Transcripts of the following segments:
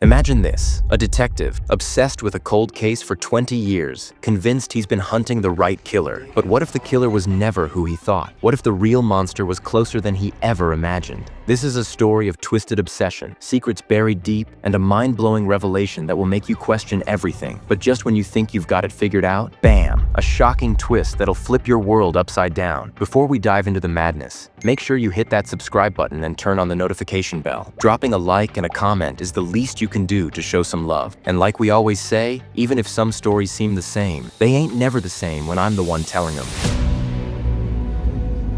Imagine this, a detective, obsessed with a cold case for 20 years, convinced he's been hunting the right killer. But what if the killer was never who he thought? What if the real monster was closer than he ever imagined? This is a story of twisted obsession, secrets buried deep, and a mind-blowing revelation that will make you question everything. But just when you think you've got it figured out, bam! A shocking twist that'll flip your world upside down. Before we dive into the madness, make sure you hit that subscribe button and turn on the notification bell. Dropping a like and a comment is the least you can do to show some love. And like we always say, even if some stories seem the same, they ain't never the same when I'm the one telling them.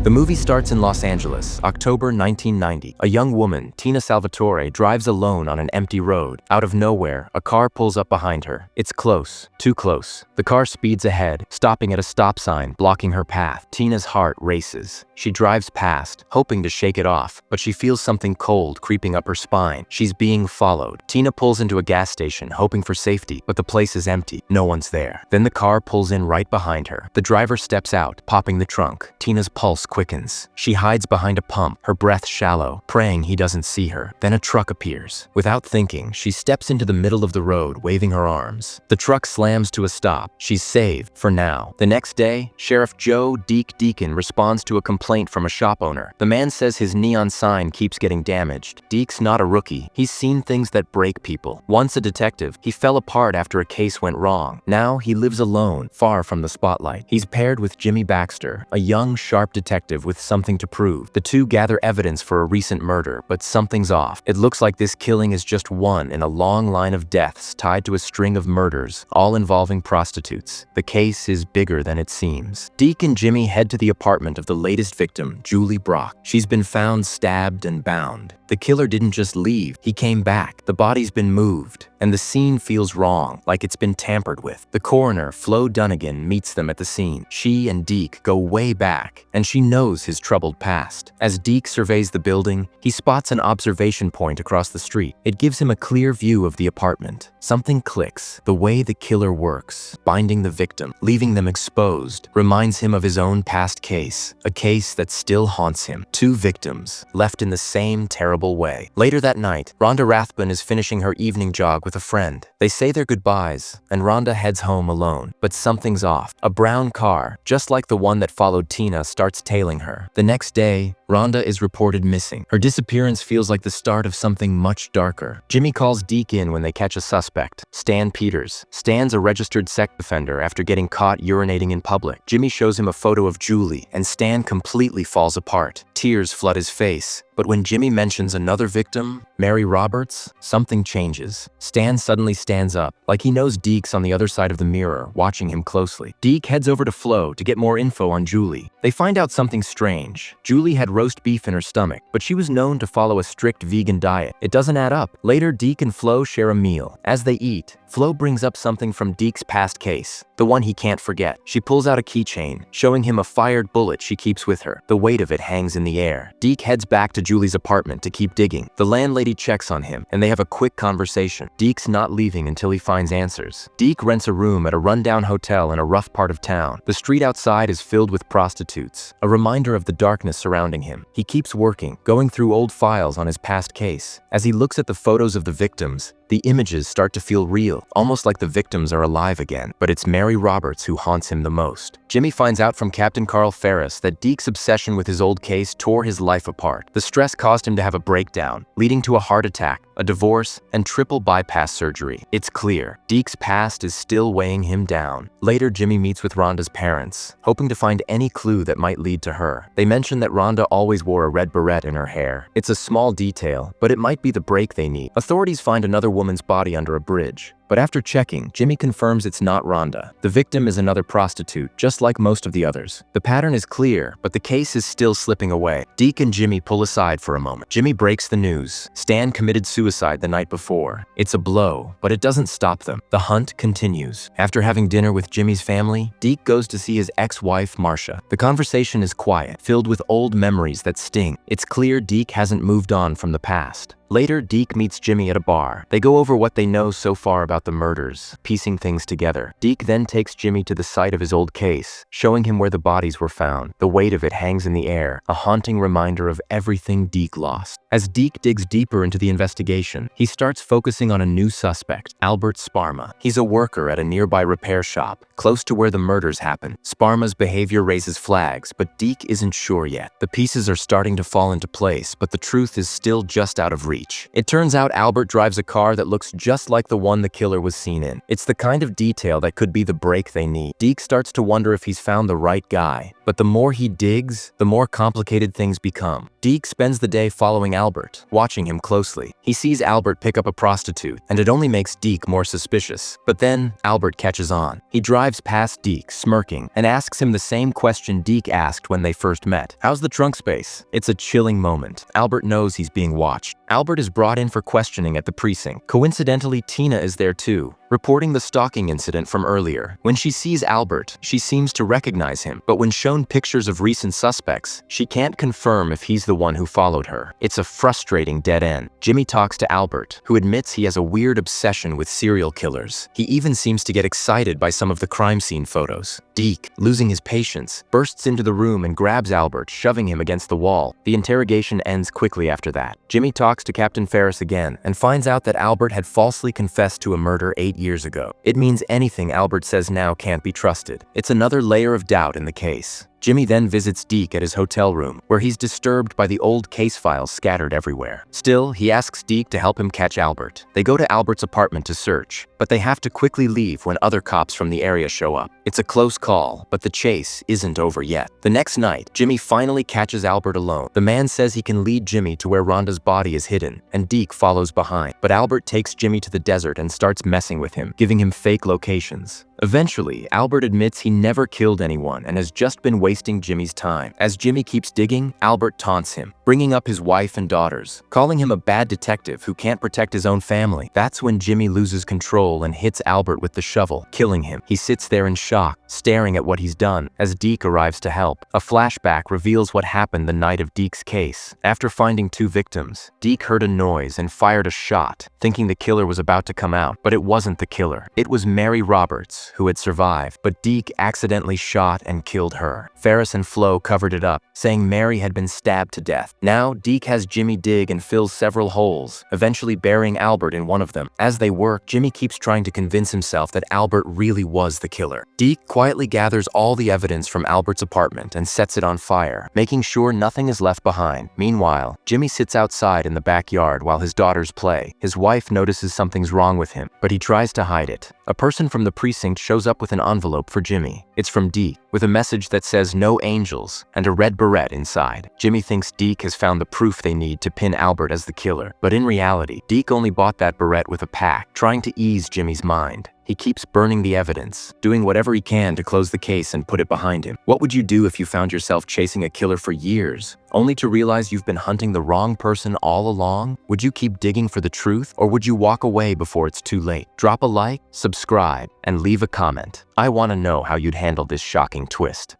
The movie starts in Los Angeles, October 1990. A young woman, Tina Salvatore, drives alone on an empty road. Out of nowhere, a car pulls up behind her. It's close, too close. The car speeds ahead, stopping at a stop sign, blocking her path. Tina's heart races. She drives past, hoping to shake it off, but she feels something cold creeping up her spine. She's being followed. Tina pulls into a gas station, hoping for safety, but the place is empty. No one's there. Then the car pulls in right behind her. The driver steps out, popping the trunk. Tina's pulse quickens. She hides behind a pump, her breath shallow, praying he doesn't see her. Then a truck appears. Without thinking, she steps into the middle of the road, waving her arms. The truck slams to a stop. She's saved, for now. The next day, Sheriff Joe Deke Deacon responds to a complaint from a shop owner. The man says his neon sign keeps getting damaged. Deke's not a rookie. He's seen things that break people. Once a detective, he fell apart after a case went wrong. Now he lives alone, far from the spotlight. He's paired with Jimmy Baxter, a young, sharp detective with something to prove. The two gather evidence for a recent murder, but something's off. It looks like this killing is just one in a long line of deaths tied to a string of murders, all involving prostitutes. The case is bigger than it seems. Deke and Jimmy head to the apartment of the latest victim, Julie Brock. She's been found stabbed and bound. The killer didn't just leave, he came back. The body's been moved, and the scene feels wrong, like it's been tampered with. The coroner, Flo Dunnigan, meets them at the scene. She and Deke go way back, and she knows his troubled past. As Deke surveys the building, he spots an observation point across the street. It gives him a clear view of the apartment. Something clicks. The way the killer works, binding the victim, leaving them exposed, reminds him of his own past case, a case that still haunts him. Two victims, left in the same terrible way. Later that night, Rhonda Rathbun is finishing her evening jog with a friend. They say their goodbyes, and Rhonda heads home alone. But something's off. A brown car, just like the one that followed Tina, starts tailing her. The next day, Rhonda is reported missing. Her disappearance feels like the start of something much darker. Jimmy calls Deke in when they catch a suspect, Stan Peters. Stan's a registered sex offender after getting caught urinating in public. Jimmy shows him a photo of Julie, and Stan completely falls apart. Tears flood his face. But when Jimmy mentions another victim, Mary Roberts, something changes. Stan suddenly stands up, like he knows Deke's on the other side of the mirror, watching him closely. Deke heads over to Flo to get more info on Julie. They find out something strange. Julie had roast beef in her stomach, but she was known to follow a strict vegan diet. It doesn't add up. Later, Deke and Flo share a meal. As they eat, Flo brings up something from Deke's past case, the one he can't forget. She pulls out a keychain, showing him a fired bullet she keeps with her. The weight of it hangs in the air. Deke heads back to Julie's apartment to keep digging. The landlady checks on him, and they have a quick conversation. Deke's not leaving until he finds answers. Deke rents a room at a rundown hotel in a rough part of town. The street outside is filled with prostitutes, a reminder of the darkness surrounding him. He keeps working, going through old files on his past case. As he looks at the photos of the victims, the images start to feel real, almost like the victims are alive again. But it's Mary Roberts who haunts him the most. Jimmy finds out from Captain Carl Ferris that Deke's obsession with his old case tore his life apart. The stress caused him to have a breakdown, leading to a heart attack, a divorce, and triple bypass surgery. It's clear, Deke's past is still weighing him down. Later, Jimmy meets with Rhonda's parents, hoping to find any clue that might lead to her. They mention that Rhonda always wore a red beret in her hair. It's a small detail, but it might be the break they need. Authorities find another woman's body under a bridge. But after checking, Jimmy confirms it's not Rhonda. The victim is another prostitute, just like most of the others. The pattern is clear, but the case is still slipping away. Deke and Jimmy pull aside for a moment. Jimmy breaks the news. Stan committed suicide the night before. It's a blow, but it doesn't stop them. The hunt continues. After having dinner with Jimmy's family, Deke goes to see his ex-wife, Marcia. The conversation is quiet, filled with old memories that sting. It's clear Deke hasn't moved on from the past. Later, Deke meets Jimmy at a bar. They go over what they know so far about the murders, piecing things together. Deke then takes Jimmy to the site of his old case, showing him where the bodies were found. The weight of it hangs in the air, a haunting reminder of everything Deke lost. As Deke digs deeper into the investigation, he starts focusing on a new suspect, Albert Sparma. He's a worker at a nearby repair shop, close to where the murders happen. Sparma's behavior raises flags, but Deke isn't sure yet. The pieces are starting to fall into place, but the truth is still just out of reach. It turns out Albert drives a car that looks just like the one the killer was seen in. It's the kind of detail that could be the break they need. Deke starts to wonder if he's found the right guy, but the more he digs, the more complicated things become. Deke spends the day following Albert, watching him closely. He sees Albert pick up a prostitute, and it only makes Deke more suspicious. But then, Albert catches on. He drives past Deke, smirking, and asks him the same question Deke asked when they first met. "How's the trunk space?" It's a chilling moment. Albert knows he's being watched. Albert is brought in for questioning at the precinct. Coincidentally, Tina is there too, reporting the stalking incident from earlier. When she sees Albert, she seems to recognize him, but when shown pictures of recent suspects, she can't confirm if he's the one who followed her. It's a frustrating dead end. Jimmy talks to Albert, who admits he has a weird obsession with serial killers. He even seems to get excited by some of the crime scene photos. Deke, losing his patience, bursts into the room and grabs Albert, shoving him against the wall. The interrogation ends quickly after that. Jimmy talks to Captain Ferris again and finds out that Albert had falsely confessed to a murder 8 years ago. It means anything Albert says now can't be trusted. It's another layer of doubt in the case. Jimmy then visits Deke at his hotel room, where he's disturbed by the old case files scattered everywhere. Still, he asks Deke to help him catch Albert. They go to Albert's apartment to search, but they have to quickly leave when other cops from the area show up. It's a close call, but the chase isn't over yet. The next night, Jimmy finally catches Albert alone. The man says he can lead Jimmy to where Rhonda's body is hidden, and Deke follows behind. But Albert takes Jimmy to the desert and starts messing with him, giving him fake locations. Eventually, Albert admits he never killed anyone and has just been wasting Jimmy's time. As Jimmy keeps digging, Albert taunts him, bringing up his wife and daughters, calling him a bad detective who can't protect his own family. That's when Jimmy loses control and hits Albert with the shovel, killing him. He sits there in shock, staring at what he's done, as Deke arrives to help. A flashback reveals what happened the night of Deke's case. After finding 2 victims, Deke heard a noise and fired a shot, thinking the killer was about to come out, but it wasn't the killer. It was Mary Roberts, who had survived, but Deke accidentally shot and killed her. Ferris and Flo covered it up, saying Mary had been stabbed to death. Now, Deke has Jimmy dig and fill several holes, eventually burying Albert in one of them. As they work, Jimmy keeps trying to convince himself that Albert really was the killer. Deke quietly gathers all the evidence from Albert's apartment and sets it on fire, making sure nothing is left behind. Meanwhile, Jimmy sits outside in the backyard while his daughters play. His wife notices something's wrong with him, but he tries to hide it. A person from the precinct shows up with an envelope for Jimmy. It's from Deke, with a message that says "No angels" and a red beret inside. Jimmy thinks Deke has found the proof they need to pin Albert as the killer, but in reality, Deke only bought that beret with a pack, trying to ease Jimmy's mind. He keeps burning the evidence, doing whatever he can to close the case and put it behind him. What would you do if you found yourself chasing a killer for years, only to realize you've been hunting the wrong person all along? Would you keep digging for the truth, or would you walk away before it's too late? Drop a like, subscribe, and leave a comment. I want to know how you'd handle this shocking twist.